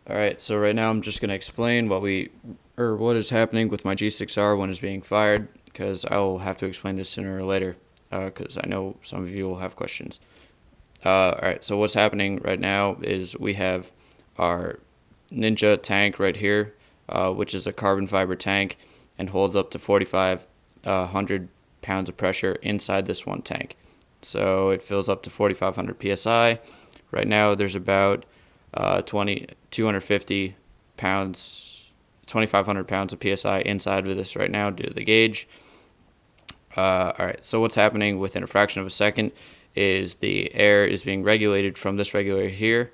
Alright, so right now I'm just going to explain what is happening with my G6R when it's being fired, because I will have to explain this sooner or later, because I know some of you will have questions. Alright, so what's happening right now is we have our Ninja tank right here, which is a carbon fiber tank and holds up to 4,500 pounds of pressure inside this one tank. So it fills up to 4,500 psi. Right now there's about 250 pounds, 2,500 pounds of psi inside of this right now due to the gauge. Alright, so what's happening within a fraction of a second is the air is being regulated from this regulator here,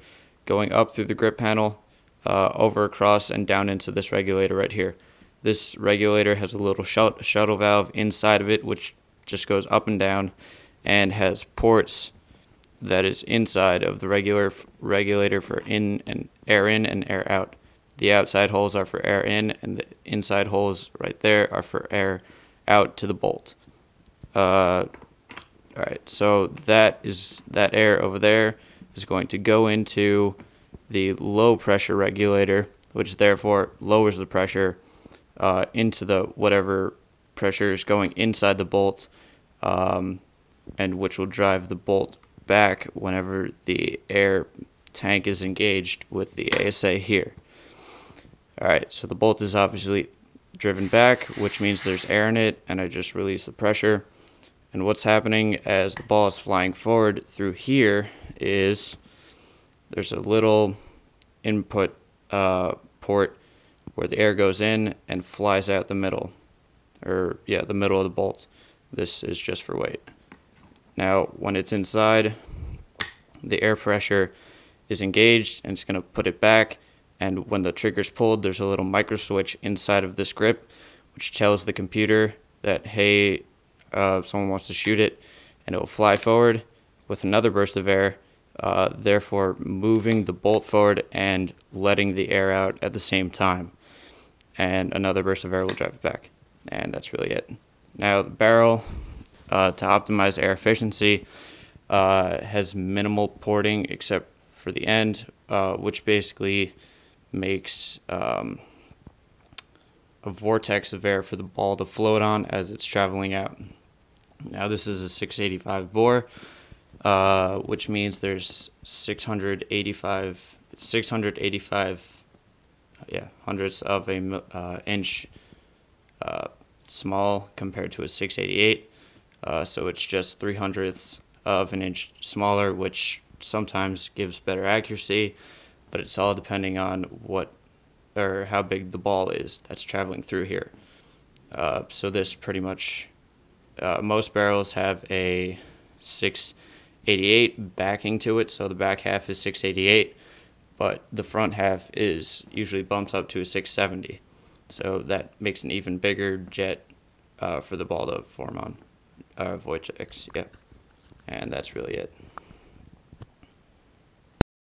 going up through the grip panel, over across and down into this regulator right here. This regulator has a little shuttle valve inside of it, which just goes up and down and has ports that is inside of the regulator for in and air out. The outside holes are for air in, and the inside holes right there are for air out to the bolt. Alright, so that air over there is going to go into the low pressure regulator, which therefore lowers the pressure into the whatever pressure is going inside the bolt, and which will drive the bolt back whenever the air tank is engaged with the ASA here. Alright, so the bolt is obviously driven back, which means there's air in it, and I just release the pressure. And what's happening as the ball is flying forward through here is there's a little input port where the air goes in and flies out the middle, the middle of the bolt. This is just for weight. Now, when it's inside, the air pressure is engaged and it's going to put it back. And when the trigger's pulled, there's a little micro switch inside of this grip, which tells the computer that, hey, someone wants to shoot it, and it will fly forward with another burst of air, therefore moving the bolt forward and letting the air out at the same time. And another burst of air will drive it back. And that's really it. Now, the barrel, to optimize air efficiency, has minimal porting except for the end, which basically makes a vortex of air for the ball to float on as it's traveling out. Now this is a 685 bore, which means there's 685 hundredths of a inch small compared to a 688, so it's just 300ths of an inch smaller, which sometimes gives better accuracy, but it's all depending on how big the ball is that's traveling through here. So this pretty much, most barrels have a 688 backing to it, so the back half is 688, but the front half is usually bumped up to a 670. So that makes an even bigger jet for the ball to form on, vortex, yeah. And that's really it.